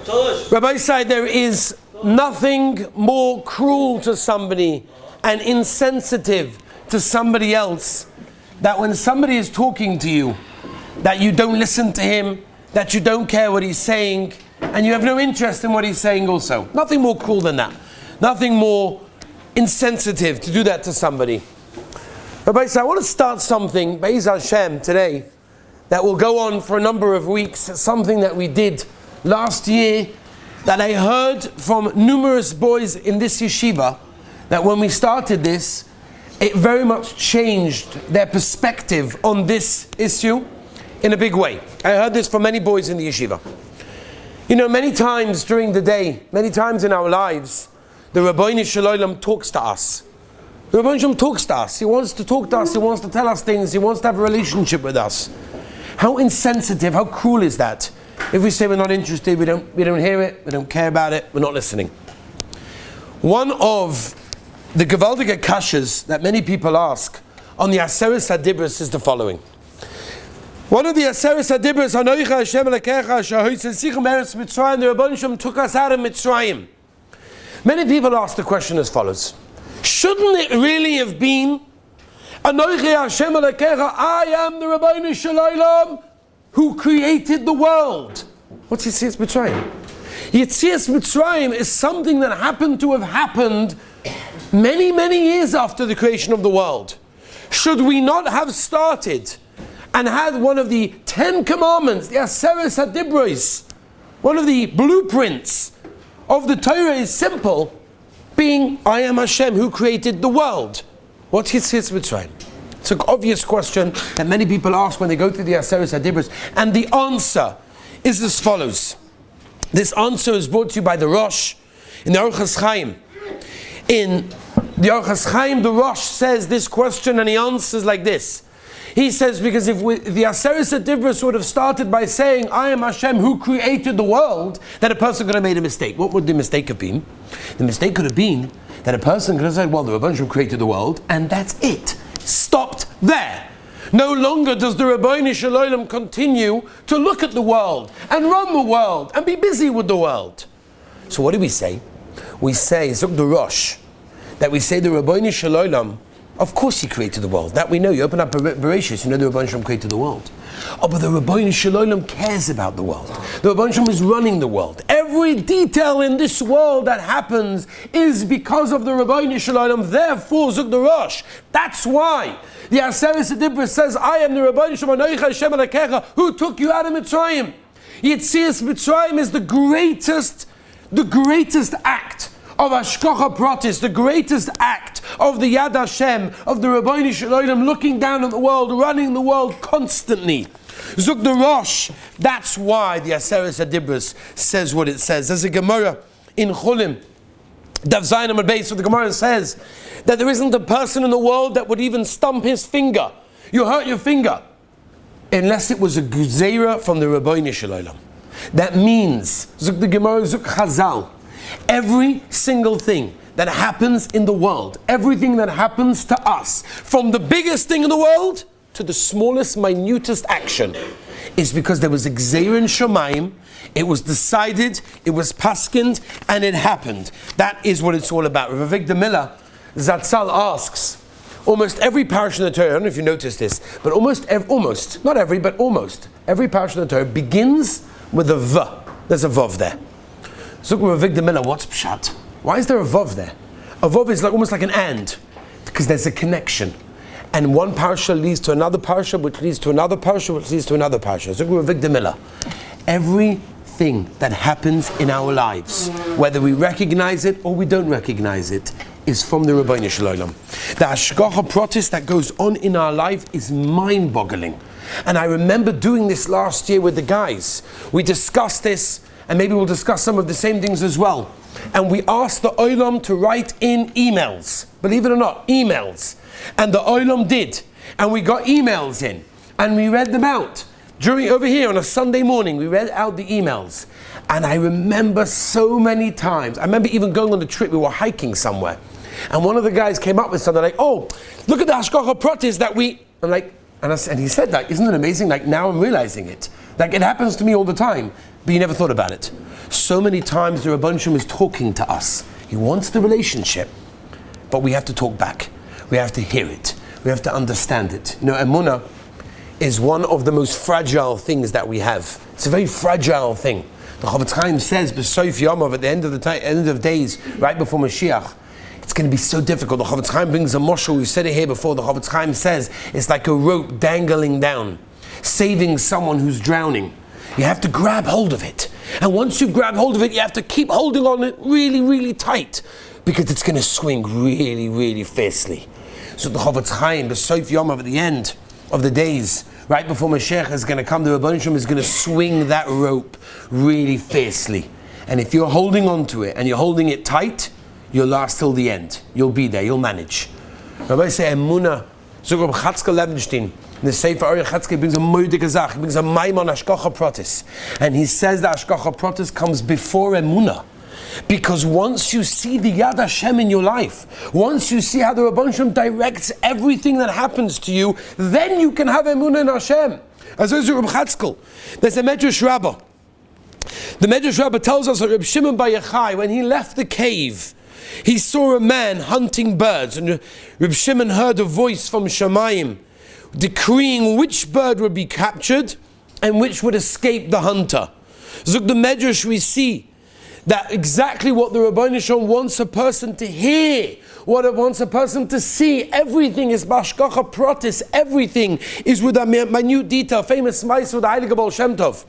Rabbi said there is nothing more cruel to somebody and insensitive to somebody else that when somebody is talking to you, that you don't listen to him, that you don't care what he's saying, and you have no interest in what he's saying also. Nothing more cruel than that. Nothing more insensitive to do that to somebody. Rabbi said, I want to start something, Be'ez Hashem, today, that will go on for a number of weeks. It's something that we did last year, that I heard from numerous boys in this yeshiva, that when we started this, it very much changed their perspective on this issue in a big way. I heard this from many boys in the yeshiva. You know, many times during the day, many times in our lives, the Rabbeinu Shalom talks to us. The Rabbeinu Shalom talks to us. He wants to talk to us. He wants to tell us things. He wants to have a relationship with us. How insensitive, how cruel is that? If we say we're not interested, we don't hear it, we don't care about it, we're not listening. One of the gewaltige kashas that many people ask on the Aseres HaDibros is the following. One of the Aseres HaDibros, Hanoicha Hashem Elokecha Shahoitzesichem Eretz Mitzrayim, the Rabbeinu Shalom took us out of Mitzrayim. Many people ask the question as follows. Shouldn't it really have been Anoichi Hashem Elokecha, I am the Rabbeinu Shalom who created the world? What's Yetzias Mitzrayim? Yetzias Mitzrayim is something that happened to have happened many, many years after the creation of the world. Should we not have started and had one of the 10 commandments, the Aseres HaDibros, one of the blueprints of the Torah is simple, being I am Hashem who created the world. What's Yetzias Mitzrayim? It's an obvious question that many people ask when they go through the Aseres HaDibros, and the answer is as follows. This answer is brought to you by the Rosh in the Orchos Chaim. In the Orchos Chaim, the Rosh says this question and he answers like this. He says, because if the Aseres HaDibros would have started by saying, I am Hashem who created the world, then a person could have made a mistake. What would the mistake have been? The mistake could have been that a person could have said, well, the Rabbeinu Shalom created the world, and that's it. Stopped there. No longer does the Rabbeinu Shalom continue to look at the world and run the world and be busy with the world. So what do we say? We say, Zog the Rosh, that we say the Rabbeinu Shalom, of course he created the world. That we know. You open up Bereshis, you know the Rabbeinu Shalom created the world. Oh, but the Rabbeinu Shalom cares about the world. The Rabbeinu Shalom is running the world. Every detail in this world that happens is because of the Rabbeinu Shalom. Therefore, Zog the Rosh. That's why the Aseres HaDibros says, I am the Rabbeinu Shalom, Anoicha Hashem Elokecha, who took you out of Mitzrayim. Yetzias Mitzrayim is the greatest act of Hashgacha Peratis, the greatest act of the Yad Hashem, of the Rabbeinu Shalom looking down at the world, running the world constantly. Zug the Rosh. That's why the Aseres HaDibros says what it says. There's a Gemara in Chulim, Dav Zayin Amud Beis, where the Gemara says that there isn't a person in the world that would even stump his finger. You hurt your finger. Unless it was a Gezeira from the Rabbeinu Shalom. That means, Zug the Gemara, Zug Chazal, every single thing that happens in the world, everything that happens to us, from the biggest thing in the world to the smallest, minutest action, is because there was a Gzeir in Shemaim, it was decided, it was paskined, and it happened. That is what it's all about. Rav Avigdor Miller Zatzal asks, almost every parish in the Torah, I don't know if you noticed this, but almost every parish in the Torah begins with a V. There's a Vav there. So Rav Avigdor Miller, what's Pshat? Why is there a Vav there? A Vav is almost like an and, because there's a connection. And one parasha leads to another parasha, which leads to another parasha, which leads to another parasha. So Rav Avigdor Miller, everything that happens in our lives, whether we recognize it or we don't recognize it, is from the Rabbeinu Shalom. The Hashgacha Peratis that goes on in our life is mind-boggling. And I remember doing this last year with the guys. We discussed this, and maybe we'll discuss some of the same things as well. And we asked the Olam to write in emails. Believe it or not, emails. And the Olam did. And we got emails in. And we read them out. Over here on a Sunday morning, we read out the emails. And I remember so many times. I remember even going on a trip, we were hiking somewhere. And one of the guys came up with something like, oh, look at the Hashgacha Peratis that we... I'm like, and he said that, isn't it amazing? Like now I'm realizing it. Like it happens to me all the time. But you never thought about it. So many times the Rebbeinu Shalom is talking to us. He wants the relationship, but we have to talk back. We have to hear it. We have to understand it. You know, emunah is one of the most fragile things that we have. It's a very fragile thing. The Chofetz Chaim says, B'soif Yomov, at the end of days, right before Mashiach, it's going to be so difficult. The Chofetz Chaim brings a moshel. We've said it here before. The Chofetz Chaim says it's like a rope dangling down, saving someone who's drowning. You have to grab hold of it. And once you grab hold of it, you have to keep holding on it really, really tight, because it's going to swing really, really fiercely. So the Chofetz Chaim, B'soif Yomov, at the end of the days, right before Mashiach is going to come, the Rebbeinu Shalom is going to swing that rope really fiercely. And if you're holding on to it and you're holding it tight, you'll last till the end. You'll be there. You'll manage. Rabbi say emunah. So Rabbi Hashgacha Levenstein in the Sefer Orach Chatzke brings a moedige Zach. He brings a maim on Hashgacha Peratis, and he says that Hashgacha Peratis comes before emunah. Because once you see the Yad Hashem in your life, once you see how the Rebbeinu Shalom directs everything that happens to you, then you can have emunah in Hashem. As there's a Reb Chatzkel, there's a Medrash Rabbah. The Medrash Rabbah tells us that Reb Shimon Bar Yochai, when he left the cave, he saw a man hunting birds, and Reb Shimon heard a voice from Shamayim decreeing which bird would be captured and which would escape the hunter. Zuk the Medrash, we see that exactly what the Rebbeinu Shalom wants a person to hear, what it wants a person to see. Everything is Hashgacha Peratis. Everything is with a minute detail. Famous Ma'aser with the Heilige Baal Shem Tov.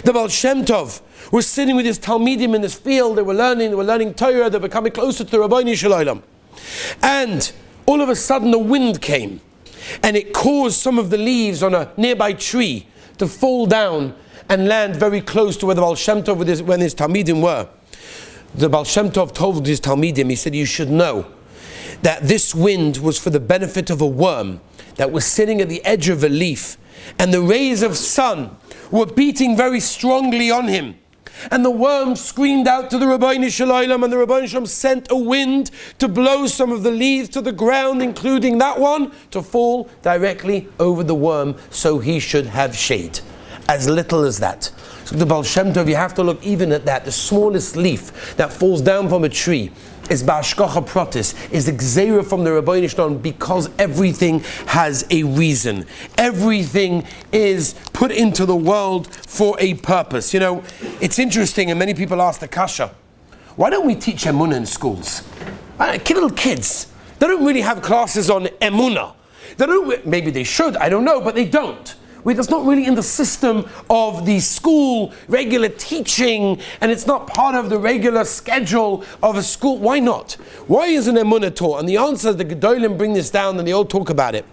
The Baal Shem Tov was sitting with his Talmidim in this field. They were learning Torah. They were coming closer to the Rebbeinu Shalom. And all of a sudden a wind came, and it caused some of the leaves on a nearby tree to fall down and land very close to where the Baal Shem Tov when his Talmidim were. The Baal Shem Tov told his Talmidim, he said, you should know that this wind was for the benefit of a worm that was sitting at the edge of a leaf, and the rays of sun were beating very strongly on him. And the worm screamed out to the Rebbeinu Shalom, and the Rebbeinu Shalom sent a wind to blow some of the leaves to the ground, including that one, to fall directly over the worm, so he should have shade. As little as that. So the Baal Shem Tov, you have to look even at that. The smallest leaf that falls down from a tree is Hashgacha Peratis, is the Gzeira from the Rebbeinu Shalom, because everything has a reason. Everything is put into the world for a purpose. You know, it's interesting, and many people ask the kasha, why don't we teach emunah in schools? Little kids, they don't really have classes on emunah. They don't. Maybe they should, I don't know, but they don't. It's not really in the system of the school regular teaching, and it's not part of the regular schedule of a school. Why not? Why isn't emunah taught? And the answer, the Gedolim bring this down and they all talk about it,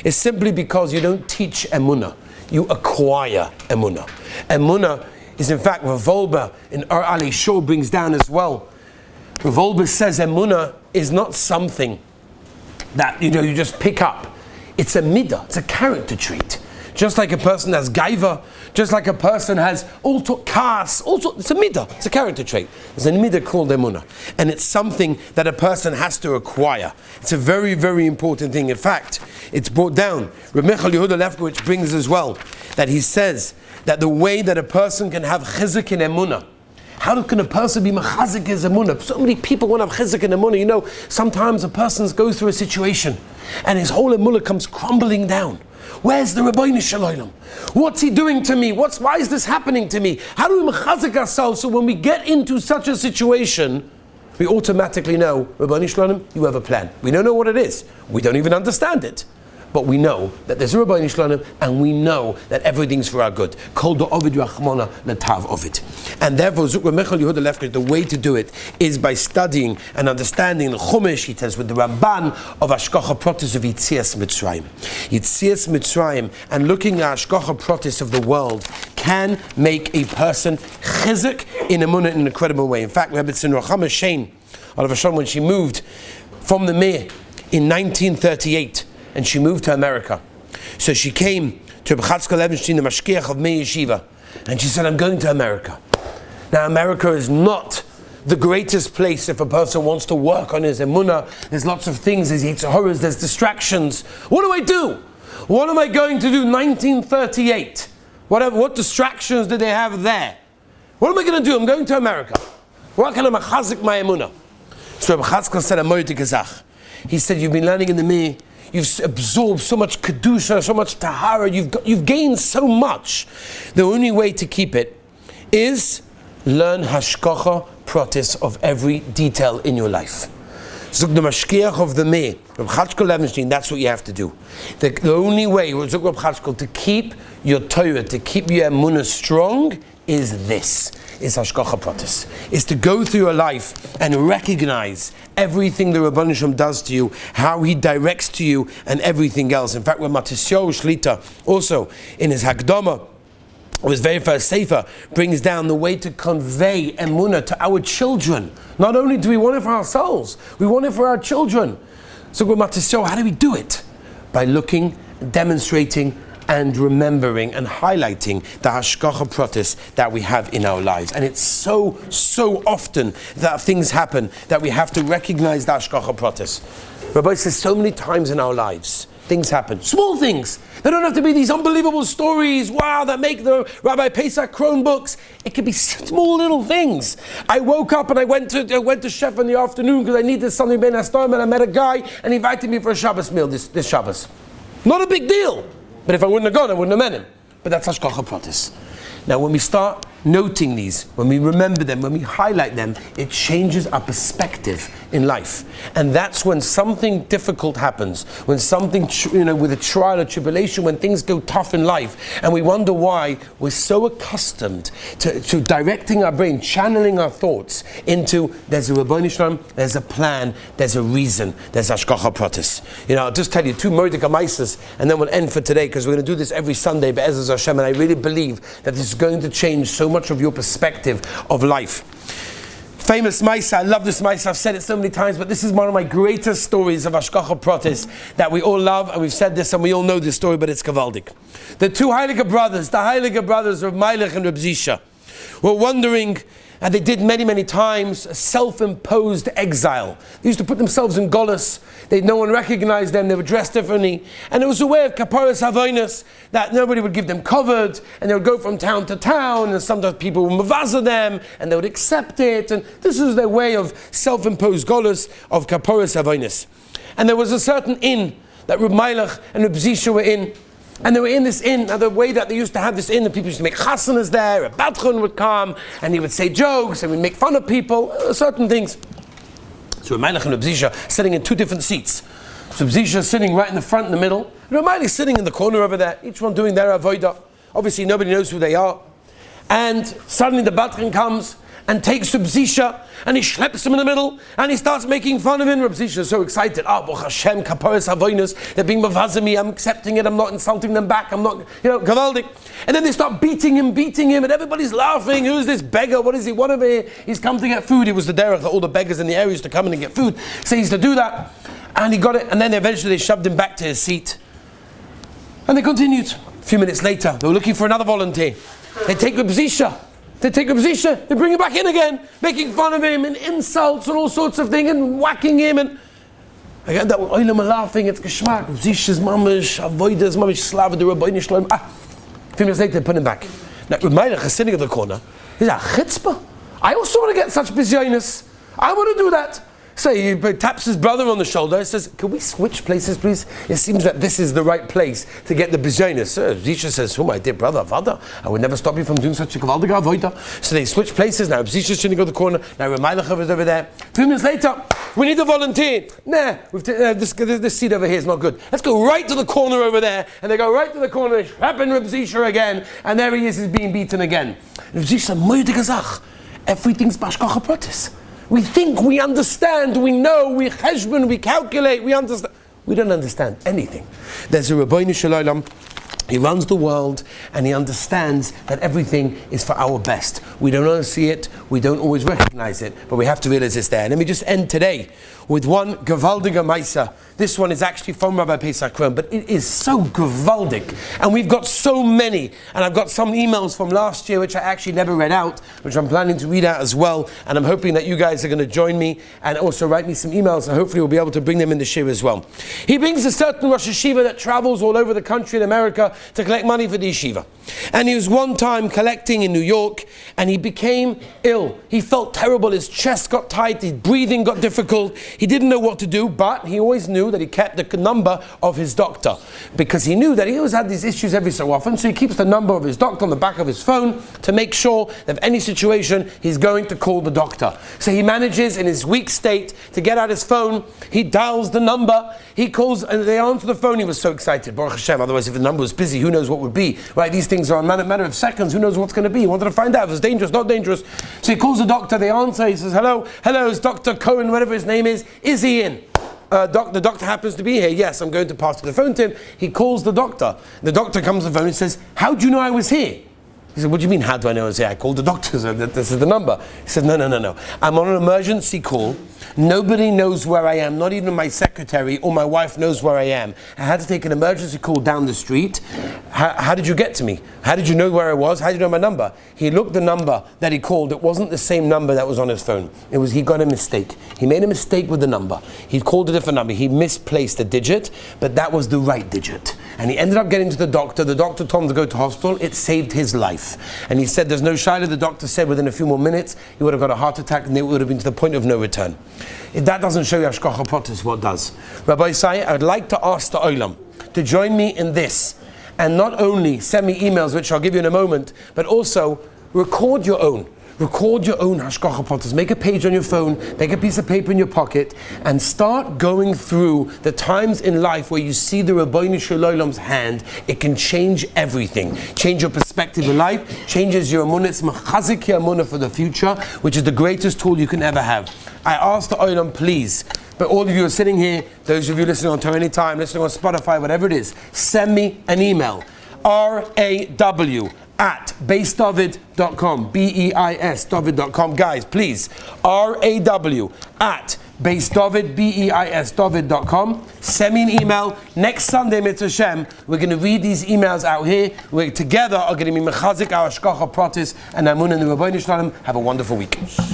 is simply because you don't teach emunah, you acquire emunah. Emunah is in fact, Rav Wolbe in Ar Ali Shor brings down as well. Rav Wolbe says emunah is not something that you just pick up. It's a midah, it's a character trait. Just like a person has gaiva, just like a person has kas, it's a midah, it's a character trait. There's a midah called emunah, and it's something that a person has to acquire. It's a very, very important thing. In fact, it's brought down. Reb Michal Yehuda Lefkowitz brings as well that he says that the way that a person can have chizuk in emunah, how can a person be mechazik his emunah? So many people want to have chizuk in emunah. You know, sometimes a person goes through a situation and his whole emunah comes crumbling down. Where's the Rebbeinu Shalom? What's he doing to me? Why is this happening to me? How do we mechazik ourselves so when we get into such a situation, we automatically know, Rebbeinu Shalom, you have a plan. We don't know what it is. We don't even understand it. But we know that there's a Rebbeinu Shalom, and we know that everything's for our good. Kol da'ovid rachmana letav ovid. And therefore, Zukra Michal Yehuda Lefkowitz, the way to do it is by studying and understanding the Chumash, he says, with the Ramban of Hashgacha Peratis of Yitzias Mitzrayim. Yitzias Mitzrayim and looking at Hashgacha Peratis of the world can make a person chizuk in emunah in an incredible way. In fact, we have it in Rochama Shein, when she moved from the Mir in 1938, and she moved to America. So she came to Reb Hashgacha Levenstein, the Mashgiach of Meir Yeshiva, and she said, I'm going to America. Now, America is not the greatest place if a person wants to work on his emunah. There's lots of things, there's yitzharas, there's distractions. What do I do? What am I going to do? 1938. What distractions do they have there? What am I going to do? I'm going to America. What can I machazik my emunah? So Rabbi Chatzkel said a moedik azach. He said, you've been learning in the Mir, you've absorbed so much kedusha, so much tahara, you've gained so much. The only way to keep it is learn Hashgacha Peratis of every detail in your life. Zug the Mashkiach of the Mir, Rabbi Hashgacha Levenstein, that's what you have to do. The only way, Zug Rabbi Hashgacha, to keep your Torah, to keep your emunah strong is this. Is Hashgacha Peratis. Is to go through your life and recognize everything the Rabban Shem does to you, how he directs to you, and everything else. In fact, when Matisyahu Shlita, also in his Hakdama, his very first sefer, brings down the way to convey emunah to our children. Not only do we want it for ourselves, we want it for our children. So with Matisyahu, how do we do it? By looking, demonstrating, and remembering and highlighting the Hashgacha Peratis that we have in our lives. And it's so often that things happen that we have to recognize the Hashgacha Peratis. Rabbi says so many times in our lives, things happen. Small things. They don't have to be these unbelievable stories, wow, that make the Rabbi Pesach Krohn books. It could be small little things. I woke up and I went to Chef in the afternoon because I needed something ben Astorm, and I met a guy and he invited me for a Shabbos meal this Shabbos. Not a big deal. But if I wouldn't have gone, I wouldn't have met him. But that's Hashgacha Peratis. Now when we start noting these, when we remember them, when we highlight them, it changes our perspective in life. And that's when something difficult happens, when something, with a trial or tribulation, when things go tough in life, and we wonder why we're so accustomed to directing our brain, channeling our thoughts into, there's a Rebbeinu Shalom, there's a plan, there's a reason, there's Hashgacha Peratis. I'll just tell you 2 Mordechai Maisas, and then we'll end for today, because we're going to do this every Sunday, Be'ezus Hashem, and I really believe that this is going to change so much of your perspective of life. Famous Maisa, I love this Maisa, I've said it so many times, but this is one of my greatest stories of Hashgacha Peratis that we all love, and we've said this and we all know this story, but it's Gavaldik. The 2 Heilige brothers, the Heilige brothers of Meilech and Reb Zisha, were wandering, and they did many times, a self-imposed exile. They used to put themselves in Golus. No one recognized them. They were dressed differently. And it was a way of kaparas havonos that nobody would give them covered, and they would go from town to town, and sometimes people would mavaza them, and they would accept it. And this was their way of self-imposed Golus of kaparas havonos. And there was a certain inn that Reb Meilech and Reb Zisha were in. And they were in this inn, and the way that they used to have this inn, the people used to make chasanas there, a Batchon would come, and he would say jokes, and we'd make fun of people, certain things. So Reb Meilech and Reb Zisha sitting in 2 different seats. So Reb Zisha sitting right in the front, in the middle, and Reb Meilech sitting in the corner over there, each one doing their avodah. Obviously nobody knows who they are. And suddenly the Batchon comes, and takes Reb Zisha, and he schleps him in the middle, and he starts making fun of him. Reb Zisha is so excited. Baruch Hashem, kaparas havonos, they're being mavazah me, I'm accepting it, I'm not insulting them back, I'm not, gavaldik. And then they start beating him, and everybody's laughing. Who's this beggar? What is he? What of it? He's come to get food. It was the derech that all the beggars in the area used to come in and get food. So he used to do that, and he got it, and then eventually they shoved him back to his seat. And they continued. A few minutes later, they were looking for another volunteer. They take Reb Zisha. They bring him back in again, making fun of him and insults and all sorts of things and whacking him, and again that oilam are laughing. It's geschmack. Zisha's mamish, avoida's mamish, slava the Rebbeinu Shalom. A few minutes later, they put him back. Now Reb Meilech is sitting in the corner. He's a chutzpah. I also want to get such bizyonis. I want to do that. So he taps his brother on the shoulder and says, can we switch places, please? It seems that this is the right place to get the bizyonis. So Zisha says, my dear brother, Avada, I would never stop you from doing such a gavaldige avodah. So they switch places. Now Zisha's sitting in the corner. Now Reb Meilech is over there. A few minutes later, we need a volunteer. Nah, this seat over here is not good. Let's go right to the corner over there. And they go right to the corner, slapping Reb Zisha again. And there he is, he's being beaten again. Reb Zisha, moedige zach. Everything's Hashgacha Peratis. We think, we understand, we know, we cheshbon, we calculate, we understand. We don't understand anything. There's a Rebbeinu Shalom. He runs the world, and he understands that everything is for our best. We don't always see it, we don't always recognize it, but we have to realize it's there. And let me just end today with one Gavaldige Maisa. This one is actually from Rabbi Pesach Krohn, but it is so Gavaldik. And we've got so many, and I've got some emails from last year which I actually never read out, which I'm planning to read out as well, and I'm hoping that you guys are going to join me and also write me some emails, and hopefully we'll be able to bring them in the shir as well. He brings a certain Rosh Hashiva that travels all over the country in America, to collect money for the yeshiva. And he was one time collecting in New York, and he became ill. He felt terrible, his chest got tight, his breathing got difficult, he didn't know what to do, but he always knew that he kept the number of his doctor, because he knew that he always had these issues every so often, so he keeps the number of his doctor on the back of his phone to make sure that if any situation, he's going to call the doctor. So he manages in his weak state to get out his phone, he dials the number, he calls, and they answer the phone. He was so excited, Baruch Hashem, otherwise if the number was busy, who knows what would be, right? These things are a matter of seconds, who knows what's going to be. He wanted to find out if it's dangerous, not dangerous. So he calls the doctor, they answer, he says, hello, it's Dr. Cohen, whatever his name is he in? The doctor happens to be here. Yes, I'm going to pass the phone to him. He calls the doctor. The doctor comes to the phone and says, how do you know I was here? He said, what do you mean, how do I know I was here? I called the doctor, so this is the number. He said, no. I'm on an emergency call. Nobody knows where I am, not even my secretary or my wife knows where I am. I had to take an emergency call down the street. How did you get to me? How did you know where I was? How did you know my number? He looked the number that he called. It wasn't the same number that was on his phone. He got a mistake. He made a mistake with the number. He called a different number. He misplaced a digit, but that was the right digit. And he ended up getting to the doctor. The doctor told him to go to hospital. It saved his life. And he said, there's no shaila. The doctor said within a few more minutes, he would have got a heart attack and it would have been to the point of no return. If that doesn't show you Hashgacha Peratis, what does? Rabbi Isai, I would like to ask the Olam to join me in this. And not only send me emails, which I'll give you in a moment, but also record your own. Record your own Hashgacha Peratis. Make a page on your phone, make a piece of paper in your pocket, and start going through the times in life where you see the Rabbeinu Shalom's hand. It can change everything. Change your perspective in life, changes your emunah. It's mechazik your emunah for the future, which is the greatest tool you can ever have. I ask the Olam, please, but all of you are sitting here, those of you listening on Torah Anytime, listening on Spotify, whatever it is, send me an email. raw@beisdavid.com, BEIS, Guys, please, raw@beisdavid.com. Send me an email. Next Sunday, Mitzvah Hashem, we're going to read these emails out here. We together are going to be mechazik our Hashgacha Peratis and Amun and the Rabbeinu Shalom. Have a wonderful week.